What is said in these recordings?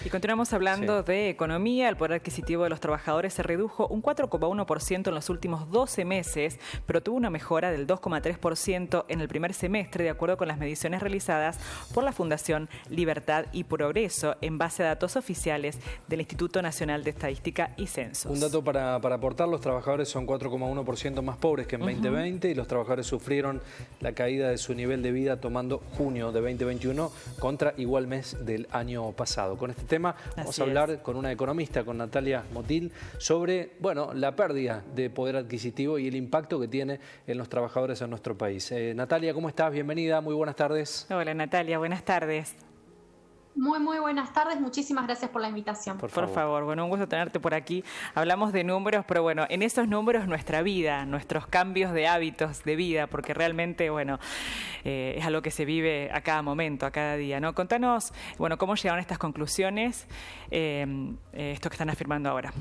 Y continuamos hablando Sí. de economía. El poder adquisitivo de los trabajadores se redujo un 4,1% en los últimos 12 meses, pero tuvo una mejora del 2,3% en el primer semestre, de acuerdo con las mediciones realizadas por la Fundación Libertad y Progreso, en base a datos oficiales del Instituto Nacional de Estadística y Censos. Un dato para aportar: los trabajadores son 4,1% más pobres que en 2020 y los trabajadores sufrieron la caída de su nivel de vida tomando junio de 2021 contra igual mes del año pasado. Con este tema vamos a hablar con una economista, con Natalia Motil, sobre la pérdida de poder adquisitivo y el impacto que tiene en los trabajadores en nuestro país. Natalia, ¿cómo estás? Bienvenida, muy buenas tardes. Hola Natalia, buenas tardes. Muy buenas tardes, muchísimas gracias por la invitación. Por favor, un gusto tenerte por aquí. Hablamos de números, pero en esos números nuestra vida, nuestros cambios de hábitos de vida, porque realmente, es algo que se vive a cada momento, a cada día, ¿no? Contanos, cómo llegaron a estas conclusiones, esto que están afirmando ahora.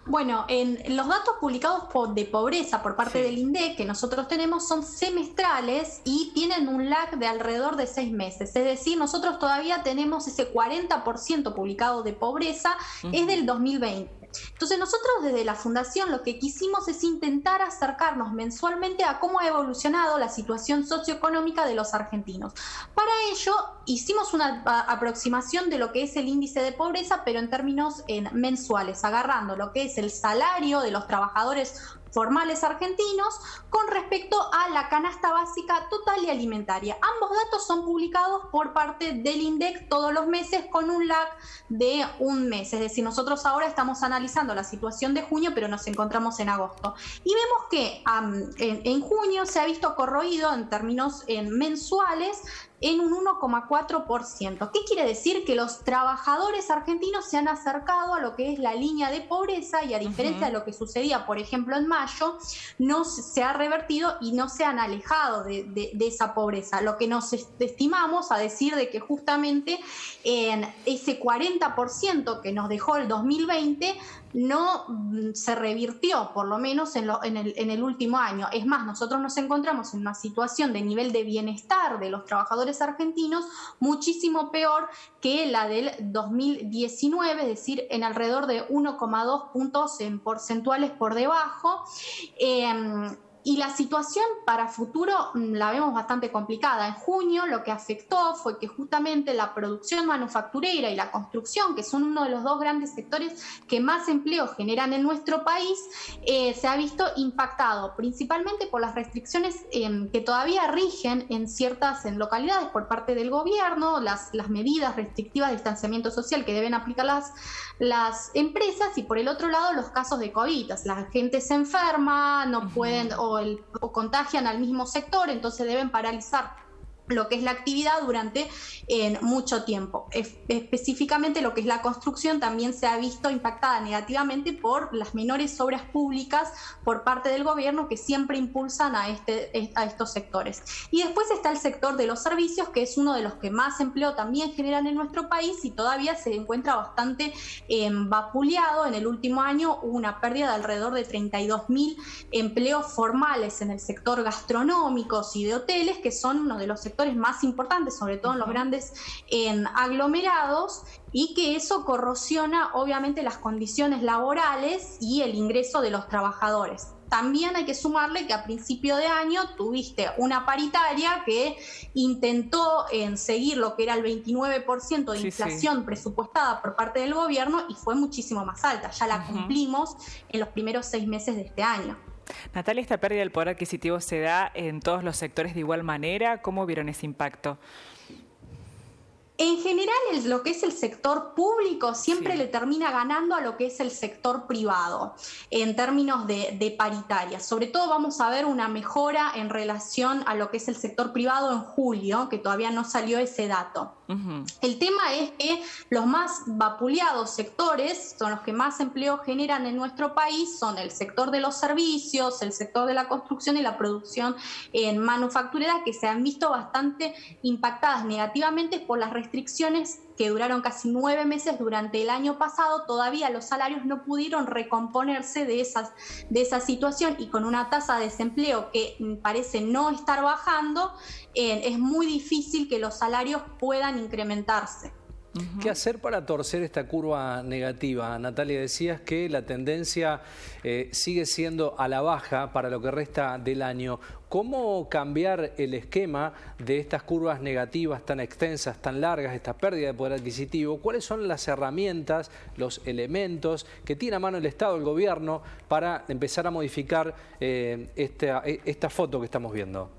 Bueno, en los datos publicados de pobreza por parte del INDEC que nosotros tenemos son semestrales y tienen un lag de alrededor de 6 meses. Es decir, nosotros todavía tenemos ese 40% publicado de pobreza, es del 2020. Entonces nosotros desde la Fundación lo que quisimos es intentar acercarnos mensualmente a cómo ha evolucionado la situación socioeconómica de los argentinos. Para ello hicimos una aproximación de lo que es el índice de pobreza, pero en términos mensuales, agarrando lo que es el salario de los trabajadores formales argentinos con respecto a la canasta básica total y alimentaria. Ambos datos son publicados por parte del INDEC todos los meses con un lag de un mes. Es decir, nosotros ahora estamos analizando la situación de junio, pero nos encontramos en agosto. Y vemos que en junio se ha visto corroído en términos mensuales en un 1,4%. ¿Qué quiere decir? Que los trabajadores argentinos se han acercado a lo que es la línea de pobreza y a diferencia de lo que sucedía, por ejemplo, en mayo, no se ha revertido y no se han alejado de esa pobreza. Lo que nos estimamos a decir de que justamente en ese 40% que nos dejó el 2020 no se revirtió, por lo menos en el último año. Es más, nosotros nos encontramos en una situación de nivel de bienestar de los trabajadores argentinos muchísimo peor que la del 2019, es decir, en alrededor de 1,2 puntos en porcentuales por debajo. Y la situación para futuro la vemos bastante complicada. En junio lo que afectó fue que justamente la producción manufacturera y la construcción, que son uno de los dos grandes sectores que más empleo generan en nuestro país, se ha visto impactado principalmente por las restricciones que todavía rigen en localidades por parte del gobierno, las medidas restrictivas de distanciamiento social que deben aplicar las empresas, y por el otro lado los casos de COVID. La gente se enferma, no pueden o contagian al mismo sector, entonces deben paralizar lo que es la actividad durante mucho tiempo. Específicamente lo que es la construcción también se ha visto impactada negativamente por las menores obras públicas por parte del gobierno que siempre impulsan a estos sectores. Y después está el sector de los servicios, que es uno de los que más empleo también generan en nuestro país y todavía se encuentra bastante vapuleado. En el último año hubo una pérdida de alrededor de 32.000 empleos formales en el sector gastronómicos y de hoteles, que son uno de los sectores más importantes, sobre todo en los grandes aglomerados, y que eso corrosiona obviamente las condiciones laborales y el ingreso de los trabajadores. También hay que sumarle que a principio de año tuviste una paritaria que intentó seguir lo que era el 29% de inflación presupuestada por parte del gobierno y fue muchísimo más alta. Ya la cumplimos en los primeros 6 meses de este año. Natalia, ¿esta pérdida del poder adquisitivo se da en todos los sectores de igual manera? ¿Cómo vieron ese impacto? En general, lo que es el sector público siempre le termina ganando a lo que es el sector privado en términos de paritaria. Sobre todo vamos a ver una mejora en relación a lo que es el sector privado en julio, que todavía no salió ese dato. El tema es que los más vapuleados sectores son los que más empleo generan en nuestro país, son el sector de los servicios, el sector de la construcción y la producción manufacturera, que se han visto bastante impactadas negativamente por las restricciones que duraron casi 9 meses durante el año pasado. Todavía los salarios no pudieron recomponerse de esa situación, y con una tasa de desempleo que parece no estar bajando, es muy difícil que los salarios puedan incrementarse. ¿Qué hacer para torcer esta curva negativa? Natalia, decías que la tendencia sigue siendo a la baja para lo que resta del año. ¿Cómo cambiar el esquema de estas curvas negativas tan extensas, tan largas, esta pérdida de poder adquisitivo? ¿Cuáles son las herramientas, los elementos que tiene a mano el Estado, el gobierno, para empezar a modificar esta foto que estamos viendo?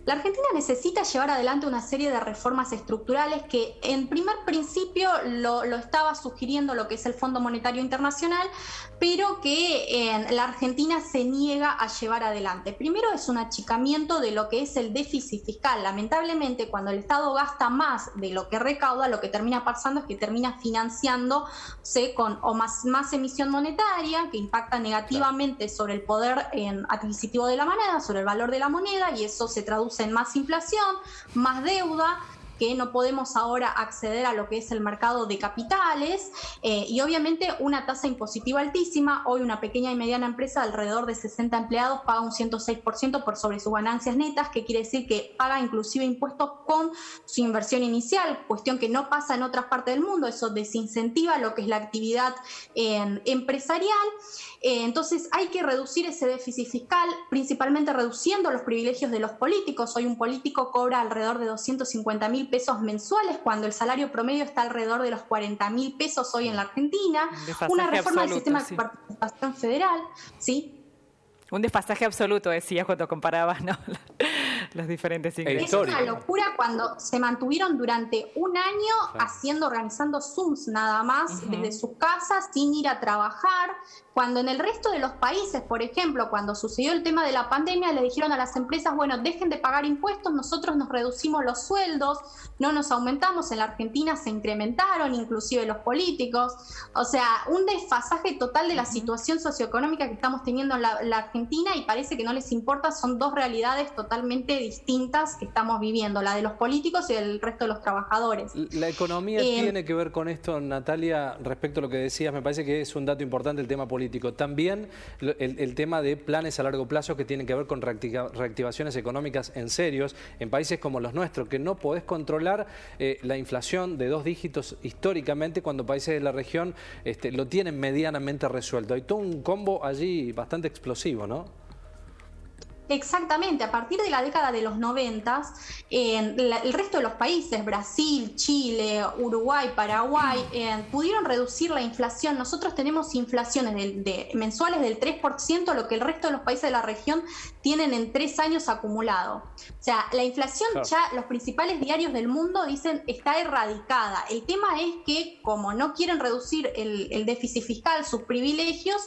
La Argentina necesita llevar adelante una serie de reformas estructurales que en primer principio lo estaba sugiriendo lo que es el Fondo Monetario Internacional, pero que la Argentina se niega a llevar adelante. Primero es un achicamiento de lo que es el déficit fiscal. Lamentablemente, cuando el Estado gasta más de lo que recauda, lo que termina pasando es que termina financiándose con más emisión monetaria, que impacta negativamente sobre el poder adquisitivo de la moneda, sobre el valor de la moneda, y eso se traduce en más inflación, más deuda, que no podemos ahora acceder a lo que es el mercado de capitales y obviamente una tasa impositiva altísima. Hoy una pequeña y mediana empresa de alrededor de 60 empleados paga un 106% por sobre sus ganancias netas, que quiere decir que paga inclusive impuestos con su inversión inicial, cuestión que no pasa en otras partes del mundo. Eso desincentiva lo que es la actividad empresarial. Entonces hay que reducir ese déficit fiscal, principalmente reduciendo los privilegios de los políticos. Hoy un político cobra alrededor de 250.000 pesos mensuales, cuando el salario promedio está alrededor de los 40.000 pesos hoy en la Argentina. Una reforma del sistema de participación federal, ¿sí? Un desfasaje absoluto, decías, cuando comparabas, ¿no?, los diferentes ingresos. Es una locura cuando se mantuvieron durante un año organizando Zooms nada más desde sus casas, sin ir a trabajar, cuando en el resto de los países, por ejemplo, cuando sucedió el tema de la pandemia, le dijeron a las empresas, bueno, dejen de pagar impuestos, nosotros nos reducimos los sueldos, no nos aumentamos. En la Argentina se incrementaron inclusive los políticos. O sea, un desfasaje total de la situación socioeconómica que estamos teniendo en la Argentina, y parece que no les importa. Son dos realidades totalmente distintas que estamos viviendo, la de los políticos y el resto de los trabajadores. La economía tiene que ver con esto, Natalia, respecto a lo que decías. Me parece que es un dato importante el tema político. También el tema de planes a largo plazo que tienen que ver con reactivaciones económicas en serios en países como los nuestros, que no podés controlar la inflación de 2 dígitos históricamente, cuando países de la región lo tienen medianamente resuelto. Hay todo un combo allí bastante explosivo, ¿no? Exactamente, a partir de la década de los 90, el resto de los países, Brasil, Chile, Uruguay, Paraguay, pudieron reducir la inflación. Nosotros tenemos inflaciones mensuales del 3%, lo que el resto de los países de la región tienen en 3 años acumulado. O sea, la inflación, claro, ya los principales diarios del mundo dicen está erradicada. El tema es que, como no quieren reducir el déficit fiscal, sus privilegios,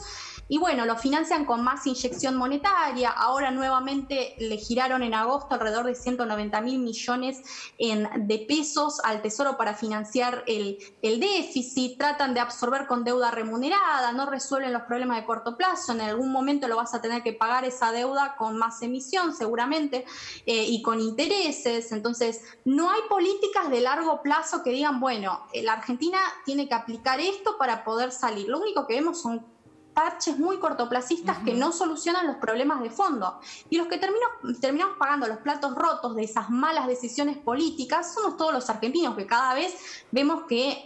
y bueno, lo financian con más inyección monetaria. Ahora nuevamente le giraron en agosto alrededor de 190.000 millones de pesos al Tesoro para financiar el déficit. Tratan de absorber con deuda remunerada, no resuelven los problemas de corto plazo. En algún momento lo vas a tener que pagar esa deuda con más emisión seguramente y con intereses. Entonces no hay políticas de largo plazo que digan, bueno, la Argentina tiene que aplicar esto para poder salir. Lo único que vemos son parches muy cortoplacistas que no solucionan los problemas de fondo. Y los que terminamos pagando los platos rotos de esas malas decisiones políticas somos todos los argentinos, que cada vez vemos que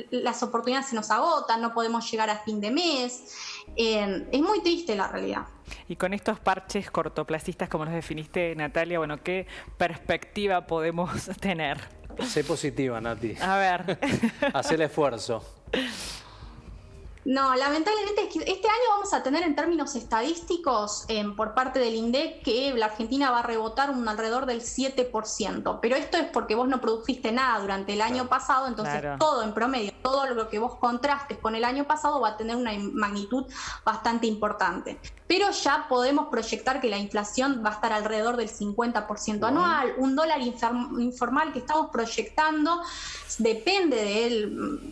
las oportunidades se nos agotan, no podemos llegar a fin de mes. Es muy triste la realidad. Y con estos parches cortoplacistas, como los definiste, Natalia, bueno, ¿qué perspectiva podemos tener? Sé positiva, Nati. A ver. Haz el esfuerzo. No, lamentablemente este año vamos a tener en términos estadísticos por parte del INDEC que la Argentina va a rebotar alrededor del 7%, pero esto es porque vos no produjiste nada durante el año pasado, entonces todo en promedio, todo lo que vos contrastes con el año pasado va a tener una magnitud bastante importante. Pero ya podemos proyectar que la inflación va a estar alrededor del 50% anual, un dólar informal que estamos proyectando, depende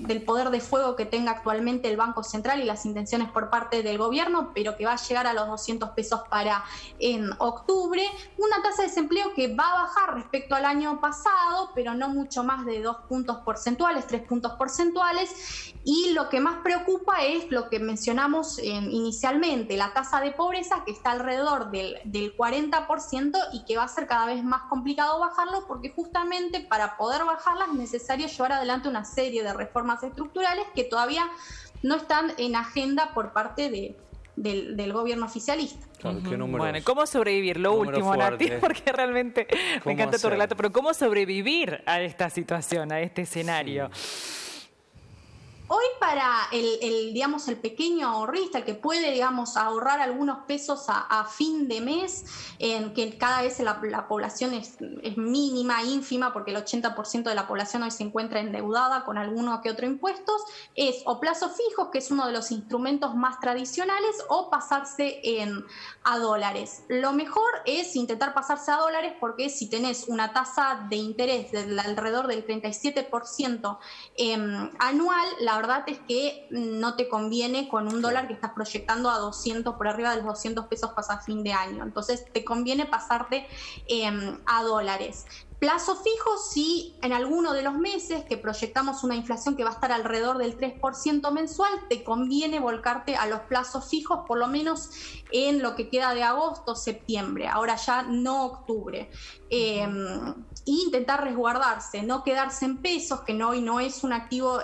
del poder de fuego que tenga actualmente el Banco Banco Central y las intenciones por parte del gobierno, pero que va a llegar a los 200 pesos para en octubre. Una tasa de desempleo que va a bajar respecto al año pasado, pero no mucho más de 2 puntos porcentuales, 3 puntos porcentuales. Y lo que más preocupa es lo que mencionamos inicialmente, la tasa de pobreza, que está alrededor del 40% y que va a ser cada vez más complicado bajarlo, porque justamente para poder bajarla es necesario llevar adelante una serie de reformas estructurales que todavía no están en agenda por parte del gobierno oficialista. Claro, ¿qué números? Bueno, ¿cómo sobrevivir? Lo último, Nati, porque realmente me encanta tu relato, pero ¿cómo sobrevivir a esta situación, a este escenario? Sí. Hoy para digamos, el pequeño ahorrista, el que puede, digamos, ahorrar algunos pesos a fin de mes, en que cada vez la población es mínima, ínfima, porque el 80% de la población hoy se encuentra endeudada con alguno que otro impuestos, es o plazos fijos, que es uno de los instrumentos más tradicionales, o pasarse a dólares. Lo mejor es intentar pasarse a dólares, porque si tenés una tasa de interés de alrededor del 37% anual, la verdad es que no te conviene con un dólar que estás proyectando a 200, por arriba de los 200 pesos a fin de año. Entonces te conviene pasarte a dólares. Plazo fijo, si en alguno de los meses que proyectamos una inflación que va a estar alrededor del 3% mensual, te conviene volcarte a los plazos fijos, por lo menos en lo que queda de agosto, septiembre, ahora ya no octubre. E intentar resguardarse, no quedarse en pesos, que hoy no es un activo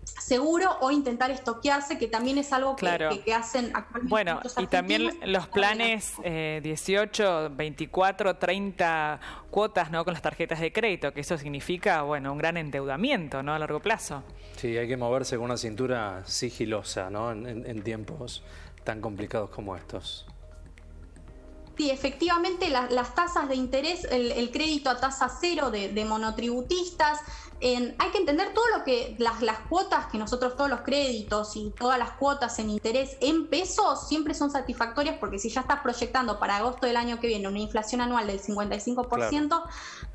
seguro, o intentar estoquearse, que también es algo que hacen actualmente. Bueno, y también los planes 18, 24, 30 cuotas, ¿no?, con las tarjetas de crédito, que eso significa, bueno, un gran endeudamiento, ¿no?, a largo plazo. Sí, hay que moverse con una cintura sigilosa, ¿no?, en tiempos tan complicados como estos. Sí, efectivamente, las tasas de interés, el crédito a tasa cero de monotributistas, hay que entender todo lo que las cuotas que nosotros, todos los créditos y todas las cuotas en interés en pesos siempre son satisfactorias, porque si ya estás proyectando para agosto del año que viene una inflación anual del 55%, claro,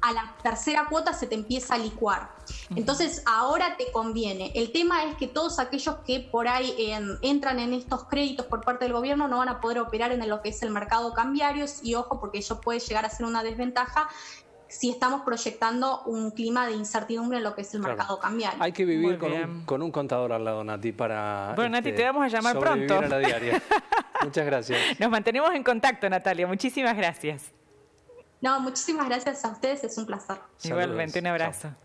a la tercera cuota se te empieza a licuar. Entonces ahora te conviene. El tema es que todos aquellos que por ahí entran en estos créditos por parte del gobierno no van a poder operar en lo que es el mercado cambiario, y ojo, porque eso puede llegar a ser una desventaja si estamos proyectando un clima de incertidumbre en lo que es el mercado cambiario. Hay que vivir con un contador al lado, Nati, para Bueno, Nati, te vamos a llamar pronto. A la diaria. Muchas gracias. Nos mantenemos en contacto, Natalia. Muchísimas gracias. No, muchísimas gracias a ustedes, es un placer. Igualmente, un abrazo. Chao.